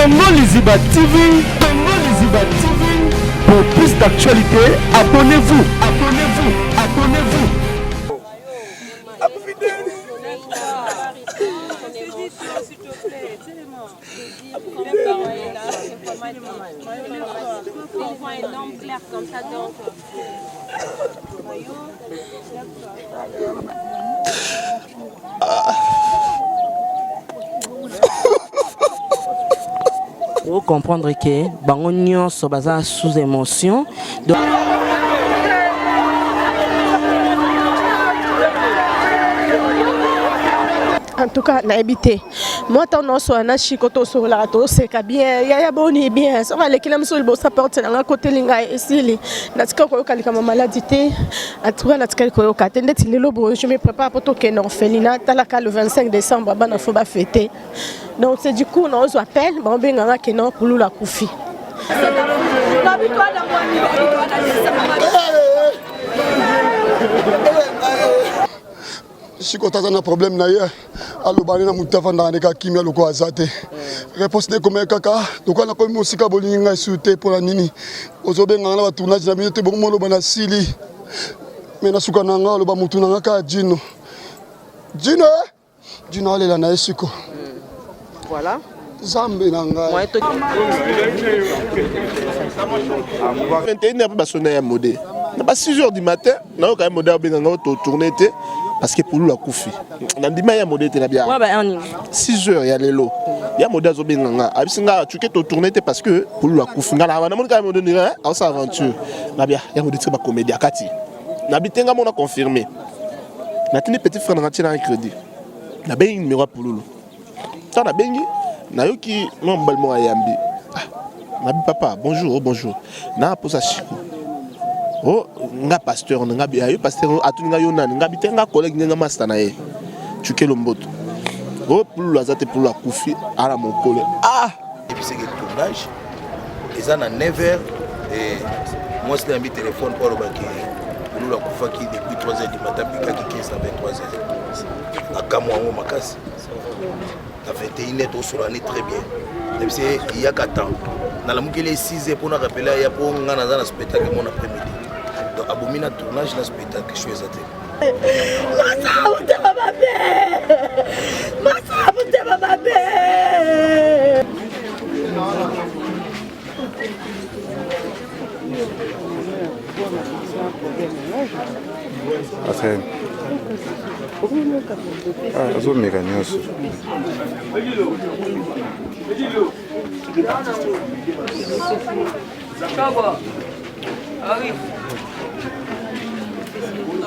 Congo Liziba TV, Congo Liziba TV. Pour plus d'actualités, abonnez-vous, abonnez-vous, abonnez-vous. Pour comprendre que bango nyonso baza sous émotion. En tout cas, n'habité. Moi, tant non soit na chikoto sur la to c'est bien, ya boni bien. Ça va les kilomètres sur le boss porte dans côté linga ici. Natika ko kalika ma maladie té. En tout cas, natika ko ka tende tilelo bo je me prépare pour toquer non Felina talaka le 25 décembre bana faut ba fêter. Donc c'est du coup on nous appelle bon benga que non pour la koufi. Si tu as un problème, tu as un problème. Tu as un problème. Tu as un problème. Réponse de comme kaka. Donc on a comme musique bolinga souté pour la nini. Ozobe ngana ba tournage na minute bon mo lo bana sili. Mais na suka nanga lo ba mutu nanga ka Djino. Djino. Djino ale la na esiko. Voilà. Zambe nanga. 21h ba sonner ya modé. Na ba 6h du matin, na ka modé benga to tourner té. Parce que pour lui, la koufi. On dit mais il y a modèle qui est bien. 6h il y a les lots. Il y a modèle qui est bien. Tu peux tourner parce que pour lui la koufi. On a modèle on s'aventure. Il y a modèle qui est comédie. Kati. N'habitez on a confirmé. On a tenu petit frère dans un crédit. On a bien un numéro pour lui. On a bien on a eu qui non balmo ayambi. On a dit papa bonjour bonjour. Na posa chico. Oh, nga pasteur, nga biayo pasteur atuninga yona, nga bitenga collègue nga master na ye. Tuke lomboto. Oh, pour la zate pour la koufi à la mon collègue. Ah, et puis c'est que tournage ils en a 9h et moi c'est un téléphone pour le bac. Nous la koufa qui depuis 3h du matin puis qui 15 à 23h. Na kamwa makasi. Ça fait 21h sur l'année très bien. Et puis c'est il y a 4 ans. Dans la mouille les 6h pour nous rappeler il y a pour nga dans un spectacle mon après-midi. Abomina tournage dans le spectacle que je suis à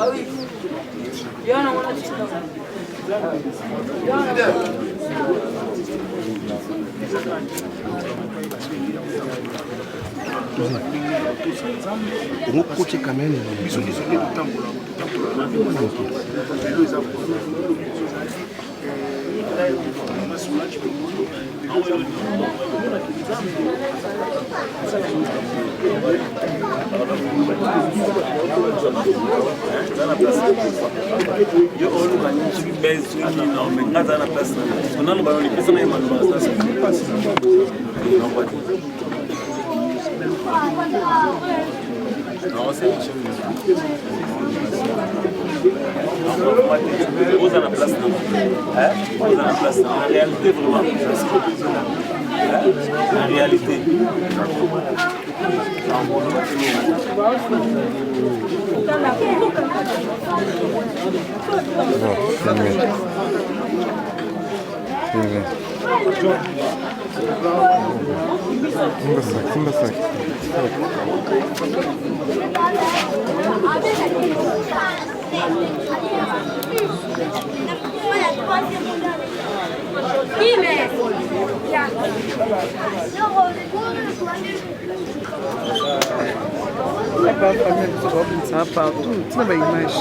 Ah oui. Il y en a un côté quand même. La réalité vraiment. La réalité. Ça va partout, tu n'as pas l'image.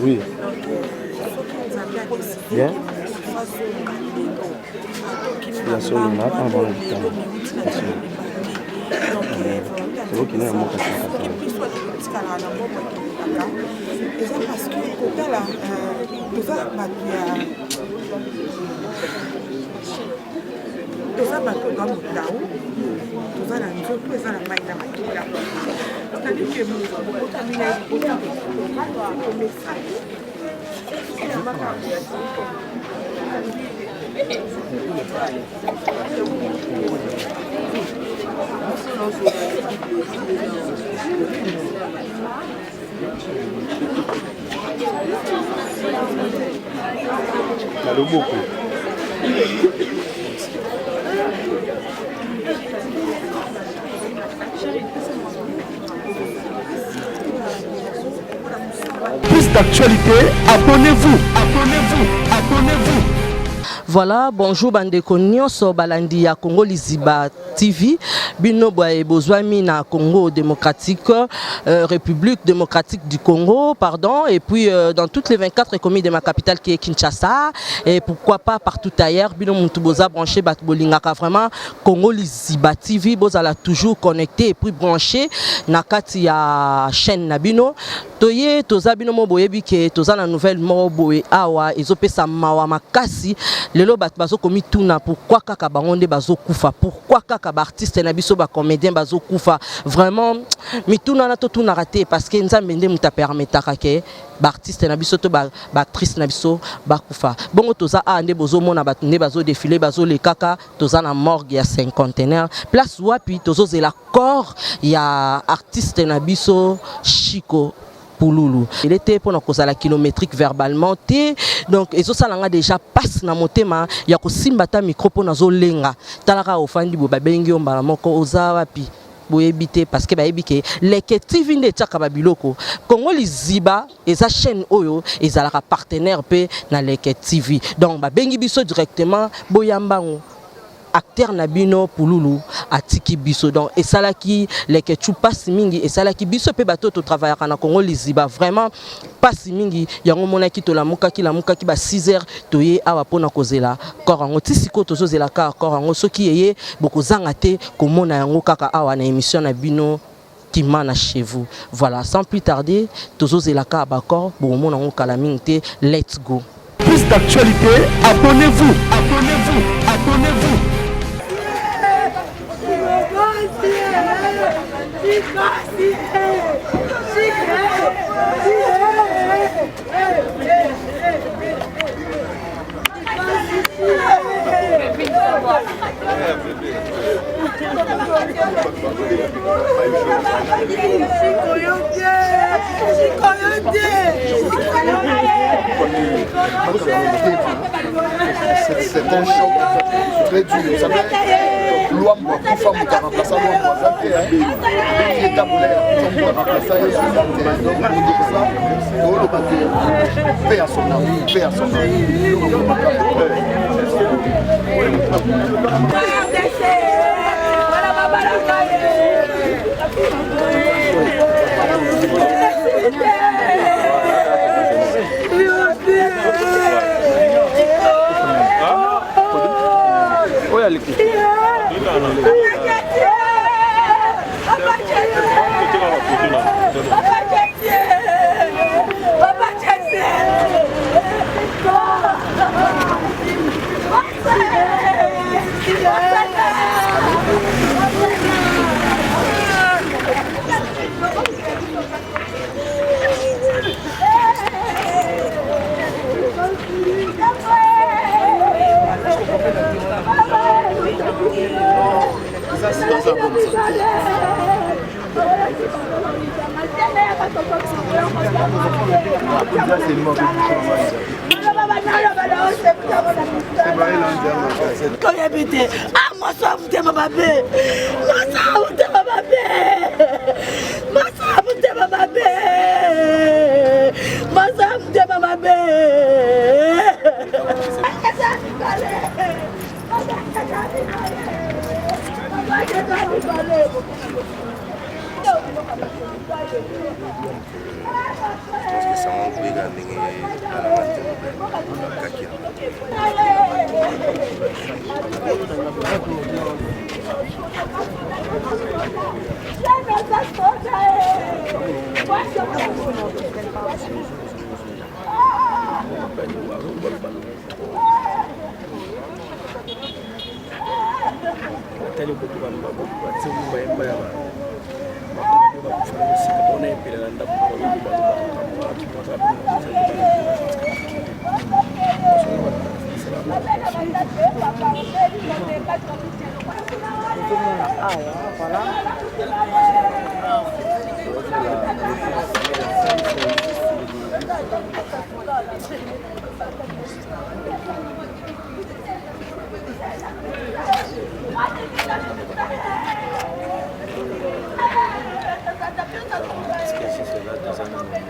Oui. Bien. La seule n'a pas bon temps. C'est vous qui n'avez pas c'est parce que au là, toza bato ba motao toza na nzoto eza na mai na makila c'est-à-dire que otamina Plus d'actualité, abonnez-vous, abonnez-vous, abonnez-vous. Voilà, bonjour bandeko nyonso balandi ya Congo Liziba TV. Bino boye bozwami na Congo démocratique, République démocratique du Congo, pardon, et puis dans toutes les 24 communes de ma capitale qui est Kinshasa, et pourquoi pas partout ailleurs. Bino muntu boza branché bat bolingaka vraiment Congo Liziba TV, bozala toujours connecté et puis branché na kati ya chaîne na bino. Toye toza bino mo boyebi ke toza na nouvelle mo boye awa ezopesa mawa makasi. Lelo bat bazo komi tuna pourquoi kaka bangonde bazo kufa, pourquoi kaka ba artiste na biso ba comédien bazo kufa. Vraiment mituna na to tuna raté parce que nzambe nde muta permetaka ke ba artiste na biso to ba actrice na biso ba kufa. Bongo toza ande bozo mona bat ne bazo défiler bazo le kaka toza na morgue ya cinquantenaire place wapi tozo zela corps ya artiste na biso Chico Pouloulou. Il était pour nous la kilométrique verbalement. Donc, et ça l'a déjà passe dans mon thème. Il y a aussi un micro pour nous lenga. Talara au fan du bobabengi on balamoko ozawa pi. Boyebité parce que baebike les TV de Tchaka Biloko Congo Liziba et sa chaîne Oyo et ça la partenaire pe na les TV. Donc babengi biso directement boyambango. Acteur Nabino Pouloulou atiki biso donc et ça là qui les que tu passes mingi et ça là qui biso pe bateau to travailler na Congo Liziba vraiment passe mingi yango mona ki to la muka ki ba 6h toye awa pona kozela korango tisiko to zela ka korango soki yeye boko zangate ko mona yango kaka awa na émission na bino qui mana chez vous. Voilà, sans plus tarder tozo zela ka bakor bo mona ngo kala mingte, let's go. Plus d'actualité, abonnez-vous, abonnez-vous, abonnez-vous. C'est un choc très dur. Vous savez, l'homme pour femme qui a remplacé l'homme, qui est tabulaire, qui a remplacé l'homme, paix à son âme, paix à son âme.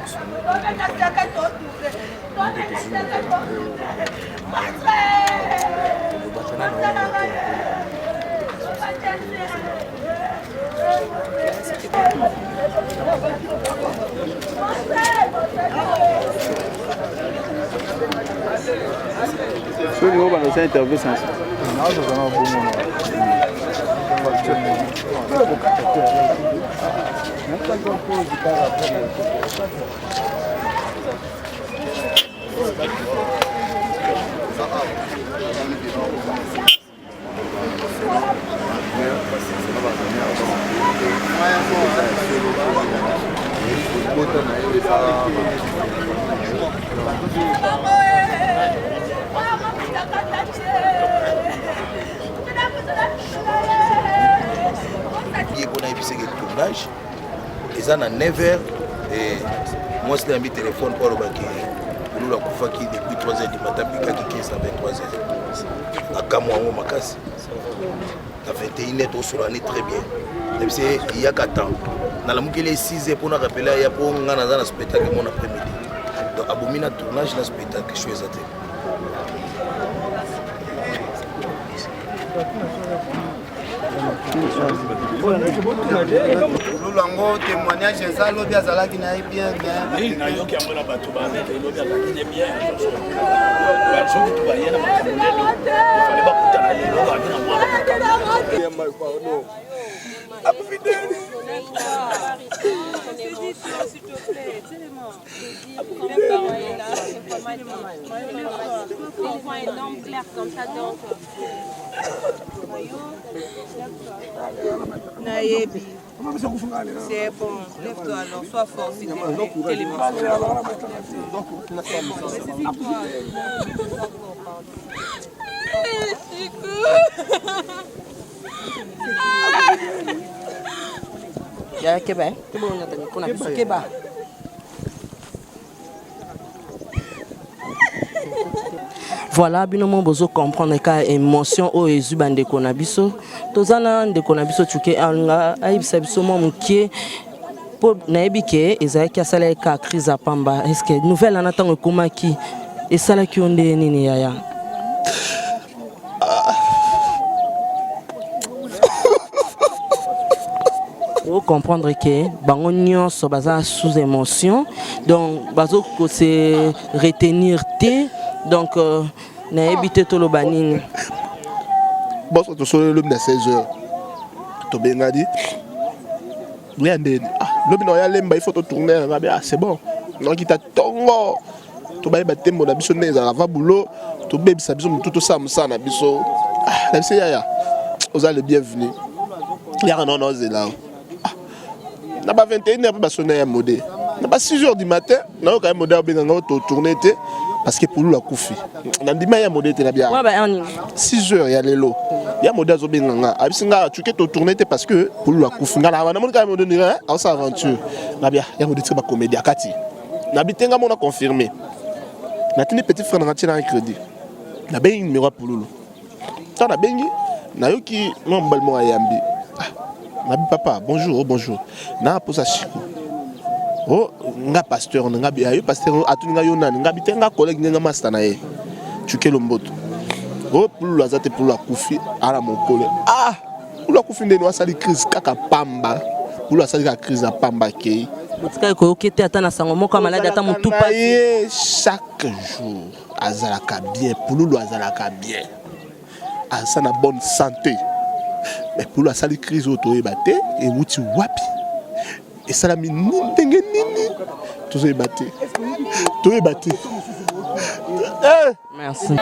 Ceux qui vont faire interview sans ça. tournage eza na 9h et moi c'est un téléphone pour le baquet nous la kufaki depuis 3h du matin puis 15 à 23h à Kamouango Makasi à 21h tout sur l'année très bien même si il y a 4 ans dans la mouille les 6h pour nous rappeler il y a pour on a dans un spectacle mon après-midi donc abomina tournage dans spectacle je suis exact. Lulango témoignage ça lobi azalaki na bien mais na yoki yango na bato ba avec lobi azalaki na bien ba zo to ba yena makandelo fallait ba kutana lelo ba na moi Abfidèle s'il te plaît un énorme clair comme ça donc Naïbi. C'est bon, lève-toi alors, sois fort s'il te plaît. Quelle émotion. Ya Keba, Keba. Voilà, binomo bozo comprendre ka émotion o ezu bande konabiso. Tozana de konabiso tuke anga aibisa biso mo mukie po naibike ezaki asala ka crise à pamba. Est-ce que nouvelle en attend komaki et sala ki onde nini yaya? Faut comprendre que bango nyonso baza sous émotion donc bazo ko se retenir té donc na éviter tout le banning. Bon, ça te sonne l'homme de 16h. Tu bien dit. Regardez. Ah, l'homme n'a pas il faut te tourner. Ah, c'est bon. Non, qui t'a tongo. Tu vas battre mon abisso nez à la boulot. Tu bébé ça biso tout ça ça na biso. Ah, là c'est ya. Vous allez bienvenue. Il y a un non là. Na ba 21h pour sonner un modé. Na ba 6h du matin, na quand même modé bien nga to tourner té parce que pour la koufi. Na ndima ya modé té na bien. 6h ya lelo. Ya modé zo bien nga. Abisinga tu que to tourner té parce que pour la koufi nga na mon quand même modé ni hein, en sa aventure. Na bien, ya modé ba comédie akati. Na bitenga mon a confirmé. Na tini petit frère na tina crédit. Na ben numéro pour lulu. Ça na bengi na yoki mon balmo ayambi. Nabi papa, bonjour, bonjour. Na posa chiko. Oh, nga pasteur, nga bi ayo pasteur atu nga yona, nga bitenga collègue nga master na ye. Tuke lomboto. Oh, pour la zate pour la koufi ala mon collègue. Ah, pour la koufi ndeni wasali crise kaka pamba. Pour la sali ka crise a pamba ke. Mutika ko okete ata na sango moko malade ata mutu pa. Chaque jour azalaka bien, pour nous azalaka bien. Asa na bonne santé. Mais pour la salle crise auto ébatté et wuti wapi et ça la mine nini tout ça ébatté merci.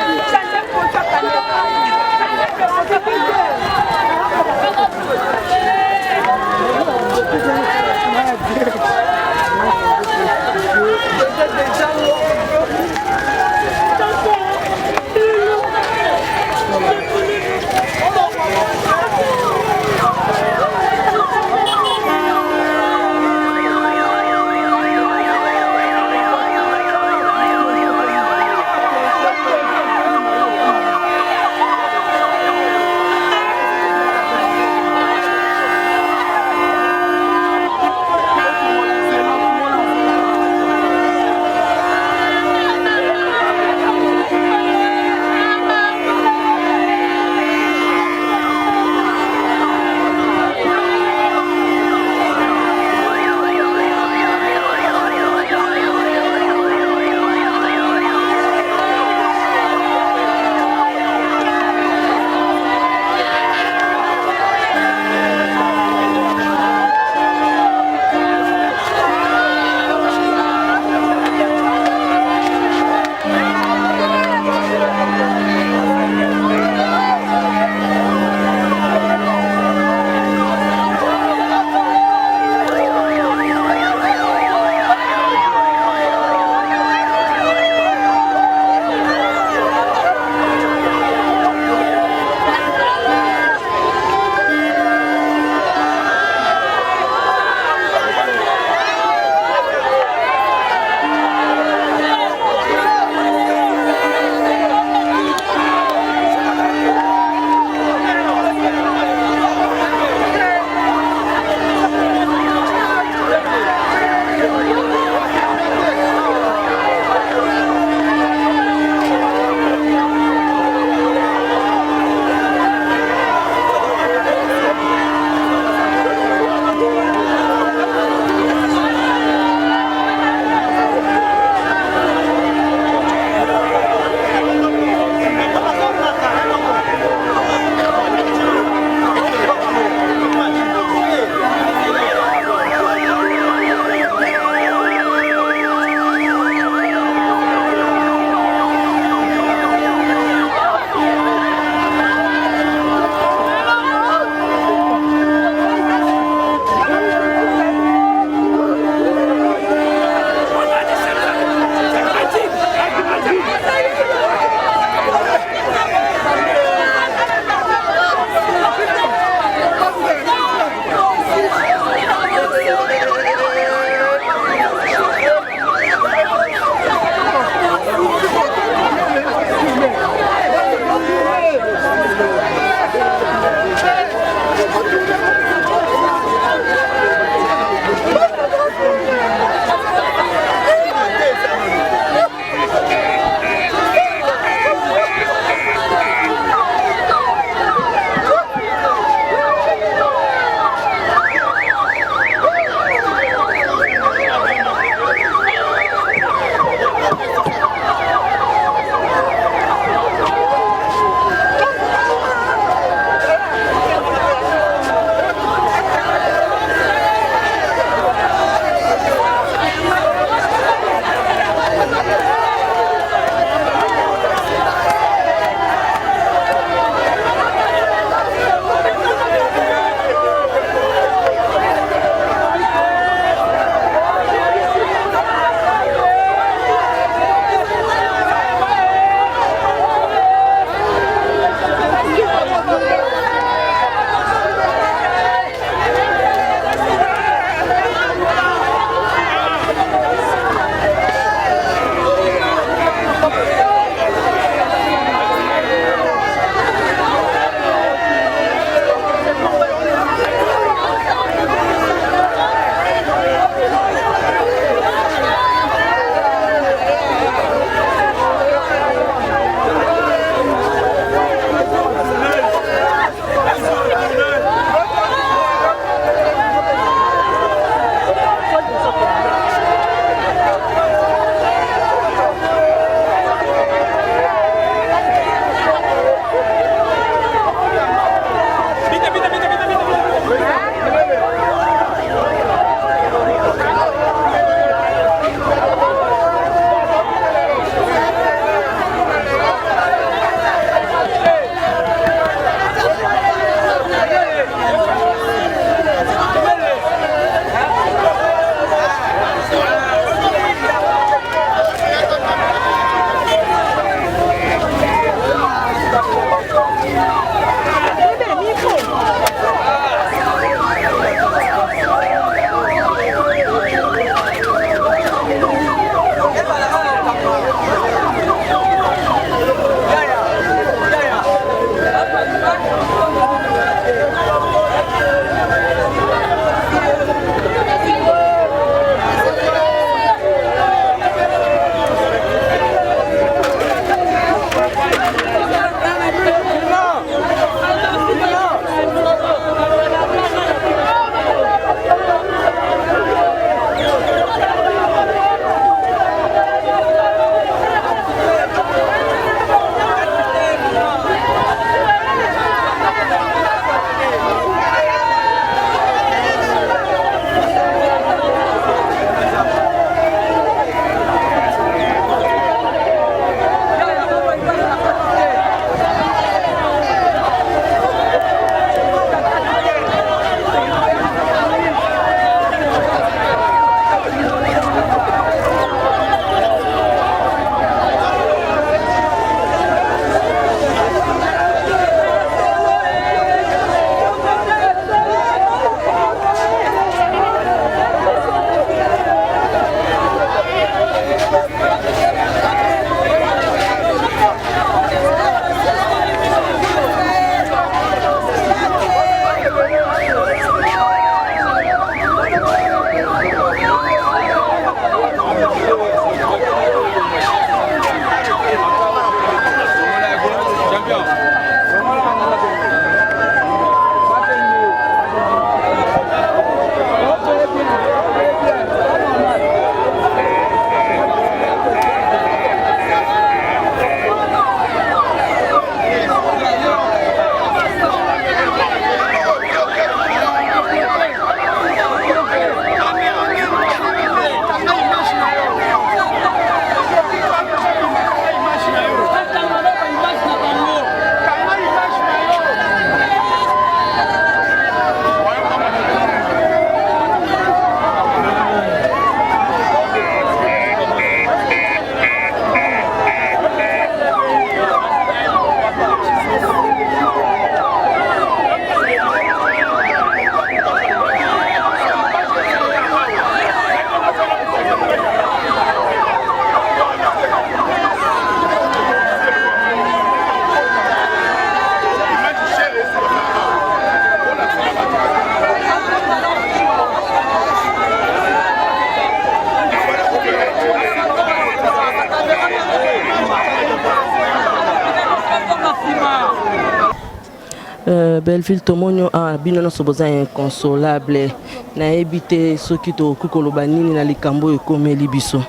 Belleville Tomonio a binono soboza inconsolable na ebité soki to kukoloba nini na likambo ekomeli biso.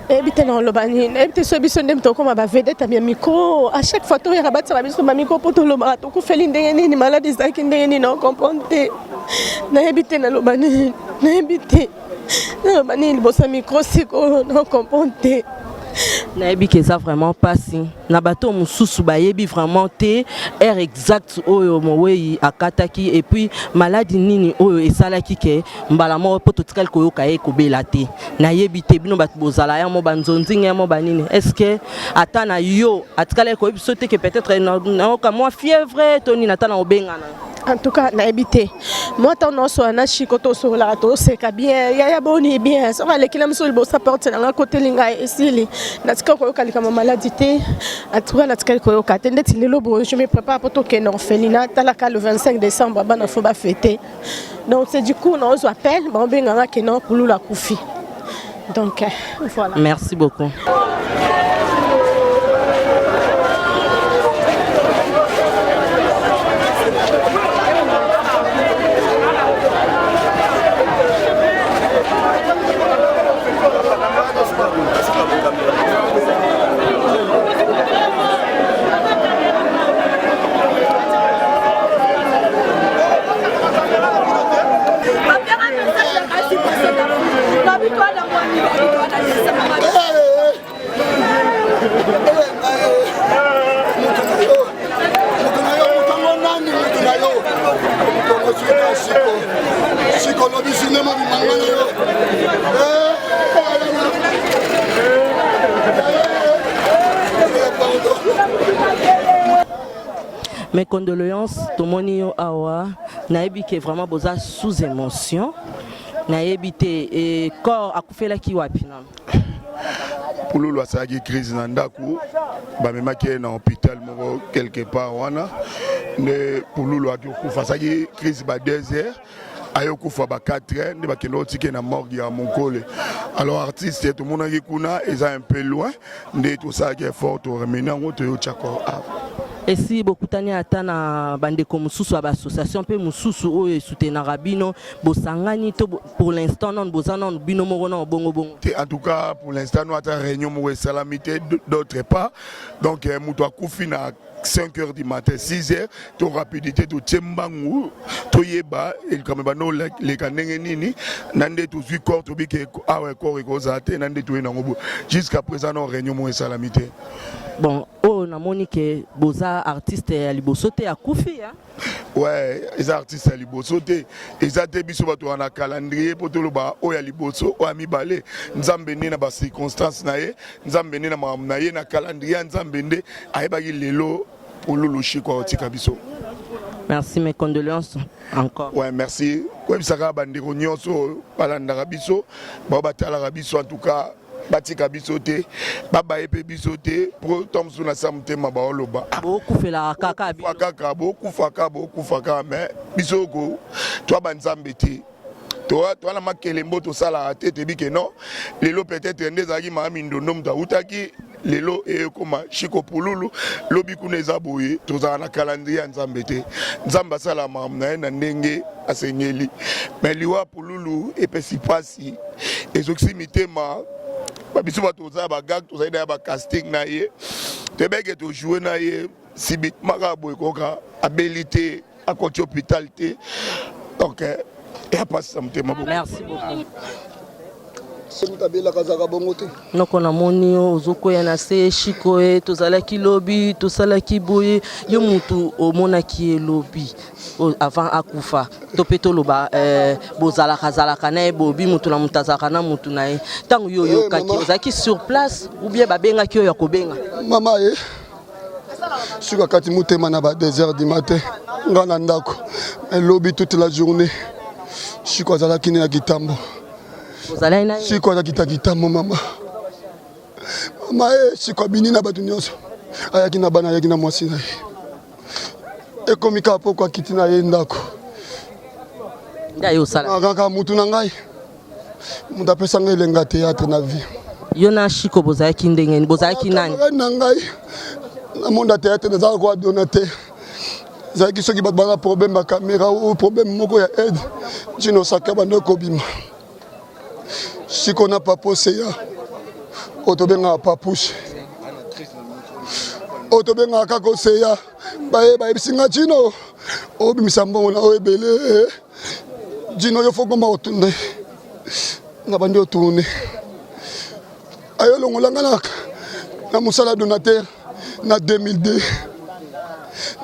Ebité na loba nini ebité so biso ndem to koma ba vedette bien micro à chaque fois to ya rabatsa biso ba micro poto loba to ku feli ndenge nini malade zaki ndenge nini na comprendre na ebité na loba nini na ebité na loba nini bosa micro siko na comprendre. Nayebi que ça vraiment passé na bateau mususu bayebi vraiment te air exact oyo moweyi akataki et puis maladie nini oyo esalaki ke mbala mo poto tikal koyoka e kobela te nayebi te bino bat bozala ya mo banzonzinga ya mo banini est-ce que ata na yo atikala ko biso te que peut-être na ka moi fièvre toni na tana obengana. En tout cas, na habité. Moi, tant on soit na chikoto sur la rato, c'est bien. Ya boni bien. Ça va les kilomètres sur le boss porte dans la côté linga ici. Na tika ko yoka comme maladie te. En tout cas, na tika ko yoka tende tile lobo. Je me prépare pour toquer non felina. Talaka le 25 décembre, ba na faut ba fêter. Donc c'est du coup on se appelle, bon benga que non pour la koufi. Donc voilà. Merci beaucoup. Mes condoléances, Tomonio Awa, naebi qui est vraiment boza sous émotion, naebi et corps akufela ki wapi na. Pour le loi ça crise nandaku, ba même qui est dans hôpital quelque part wana, mais pour le loi qui kufa ça crise ba 2 heures. Ayoku fa ba 4 heures ne ba keno tike na morgue ya Monkole. Alors artiste tout le monde qui kuna est un peu loin, mais tout ça qui est fort au remenant au to chako. Et si beaucoup tani atana bande comme mususu ba association pe mususu oyo soutenara bino bosangani to pour l'instant non bozana bino moko na bongo bongo. En tout cas pour l'instant nous attend réunion mo salamité d'autre part. Donc muto akufi na 5 heures du matin, 6 heures, ton rapidité, ton tchembangu, ton yeba, et comme bano les kanengenini, nande tout suit corps, tout bique, ah ouais, corps et cosate, nande tout enangobo. Jusqu'à présent, on réunion moins salamité. Bon, oh, na monique, boza artiste à libosote à Koufi, hein? Ouais, les artistes à libosote, les artistes biso bato en a calendrier pour tout le bas, oh ya liboso, oh ami balé, nzambene na ba circonstances nae, nzambene na mam nae na calendrier, nzambene, aïbagi lelo. Merci, mes condoléances encore. Ouais, merci. Ouais, ça va bandiro nyonso balanda rabiso, babatala rabiso en tout cas, batika bisote, baba epe bisote, pro tom suna samte mabaoloba. Beaucoup fait la kaka beaucoup faka mais bisoko toi banzambeti. Toi la makelembo to sala tete bike non, lelo peut-être ndezaki ma mindonom ta utaki. Lelo et comme Chico Pululu, lobi kuneza boye, tozana na calendrier nzambete. Nzamba sala mamna na ndenge asenyeli. Mais liwa Pululu et pesi pasi. Et oximité ma babiso ba toza ba gag toza ida ba casting na ye. Tebeke to jouer na ye sibit maka boye koka habilité à côté hôpital té. Donc et a pas ça mtema beaucoup. Merci beaucoup. noko na moni ozokoya na se Chico e tozalaki lobi tosalaki boye yo mutu omonaki lobi avant akufa topeto loba bozala kazalaka na bobi mutu na mutazaka na mutu na ye tangu yo yo kaki ozaki sur place ou bien babenga ki yo ya kobenga mama e suka kati mutema na ba 2 heures du matin ngana ndako lobi toute la journée Chico azalaki na kitambo si quoi kita mama si bini na batu nyonso ayaki na bana ayaki na mwasi na ye ekomika po kwa kiti na ye ndako ngayo sala kaka mutu na ngai mutu apesa ngai elenga théâtre na vie yo na Chico bozalaki ndenge bozalaki nani na ngai le monde a théâtre, nous avons donaté. Ceux qui ont un problème de caméra ou problème de aide, Gino Sakabano Kobima. Si on n'a pas posé, on n'a pas poussé. On n'a pas posé, on n'a pas Gino, on n'a pas Gino, il faut qu'on m'a retourné. On n'a pas retourné. Ayo longolanga na musala donateur na 2002.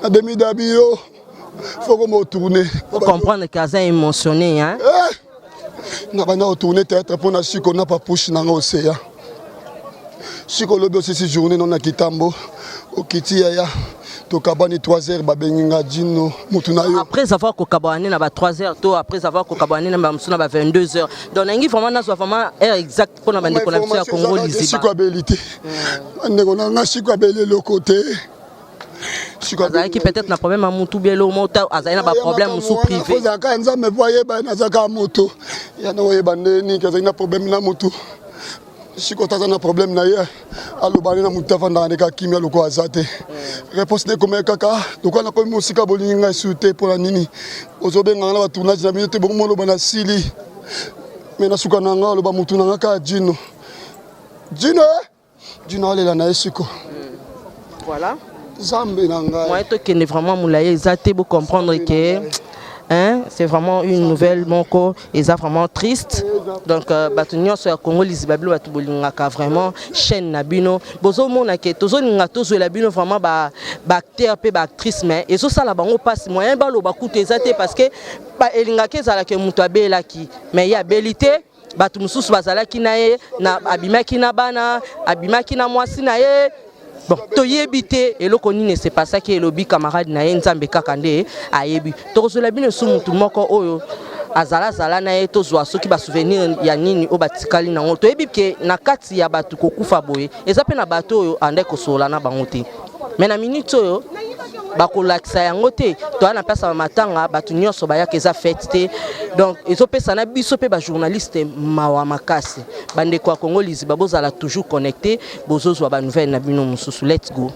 En 2002, il faut que je me retourne. Faut comprendre que c'est émotionné. Hein? Je vais retourner théâtre pour que je n'ai pas poussé dans l'océan. Si je suis aussi cette journée, on a quitté au Kitiyaya. Après avoir cocabané à 3 heures, après avoir cocabané à 22 heures. Donc, il faut vraiment heure exacte pour la connexion à Congo. Je suis le côté. Qui peut-être n'a problème à Moutou Bielo, Mota, Azaï n'a pas problème au sous-privé. Il y a un problème à Moutou. Si vous avez un problème, vous avez un problème réponse comme un caca. Donc, on a pas musique à Bolinga sauté pour la nini. Aux obéis, on a tourné la minute pour le Sili. Mais na soukananga, le Bamutunanga, Gino. Gino, Gino, elle est là, Suko. Voilà. Moi, je suis vraiment moulaye. Ils ont comprendre que. Hein, c'est vraiment une nouvelle monco et ça vraiment triste. Donc batunyo sur Congo Lisibablo batubolingaka vraiment chaîne nabino bozo mona ke tozo ninga tozo la bino vraiment ba acteur pe ba actrice mais et ça la bango passe moyen ba lo bakuta ezate parce que ba elinga ke zala ke mutu abela ki mais il y a belité batu mususu bazala ki na ye na abimaki na bana abimaki na mwasi na ye. Bon, toyebité et le connu c'est pas ça qui est lobby camarade na nzambe kakande ayebi to so la bino sumutu moko oyo azala zala na eto zo soki ba souvenir ya nini o batikali na ngoto yebi ke na kati ya batu kokufa boye eza pe na bato oyo ande ko sola na bangote mais na minute oyo bakolakisa yango te to ana pesa matanga batu nyonso bayaka eza fête te donc ezopesa na biso pe ba journaliste mawa makasi bande kwa Congo Liziba bozala toujours connecté bozozwa ba nouvelle na bino mususu. Let's go.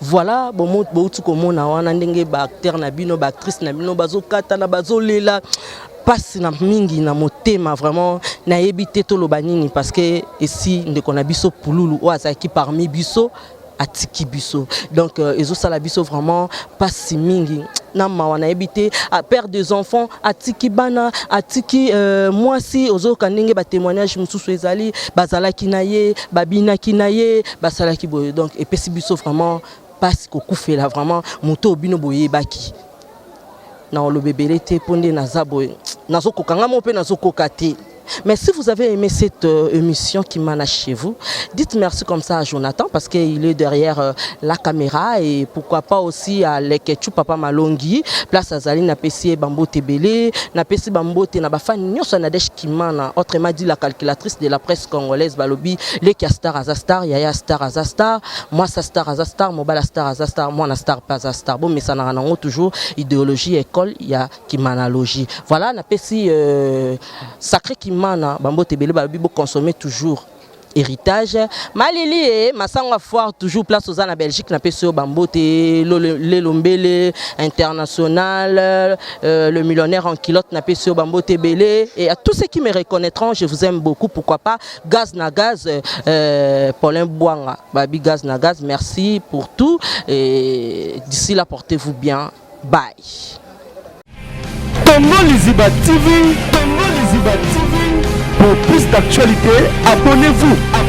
Voilà, bon tu comme na wana ndenge ba acteur na bino ba actrice na bino bazokata na bazolela passe na mingi na motema vraiment na yebité to lobanini parce que ici ndeko na biso pululu o azaki parmi biso atiki biso donc ezo sala biso vraiment passe mingi na mawana ebité à père des enfants atiki bana atiki moi si ozoka ndenge ba témoignage mususu ezali bazala kinaye babina kinaye basala ki boye donc et pesi biso vraiment parce ko kufela vraiment moto bino boye baki na le bébé té pondé na zaboye nazo kokanga mo pe nazo kokate. Mais si vous avez aimé cette émission qui mène chez vous, dites merci comme ça à Jonathan parce qu'il est derrière la caméra et pourquoi pas aussi à Lekechu Papa Malongi, place à Zali na PC Bambo Tebele, na PC Bambo te na bafan nyonso na desh kimana, autrement dit la calculatrice de la presse congolaise Balobi, Leki Star Azastar, Yaya Star Azastar, moi sa Star Azastar, Mobala Star Azastar, moi na Star pas Azastar. Bon mais ça n'a rien toujours idéologie école, il y a kimanalogie. Voilà na PC sacré kimana Bambo Tebele Balobi bo consommer toujours héritage malili masangwa foire toujours place aux en Belgique na peso Bambo te Lelombele international le millionnaire en culotte na peso Bambo Tebele et à tous ceux qui me reconnaîtront je vous aime beaucoup pourquoi pas Gaz na Gaz Paulin Bouanga Babi Gaz na Gaz merci pour tout et d'ici là portez-vous bien bye. Congo Liziba TV, Congo Liziba TV. Pour plus d'actualités, abonnez-vous.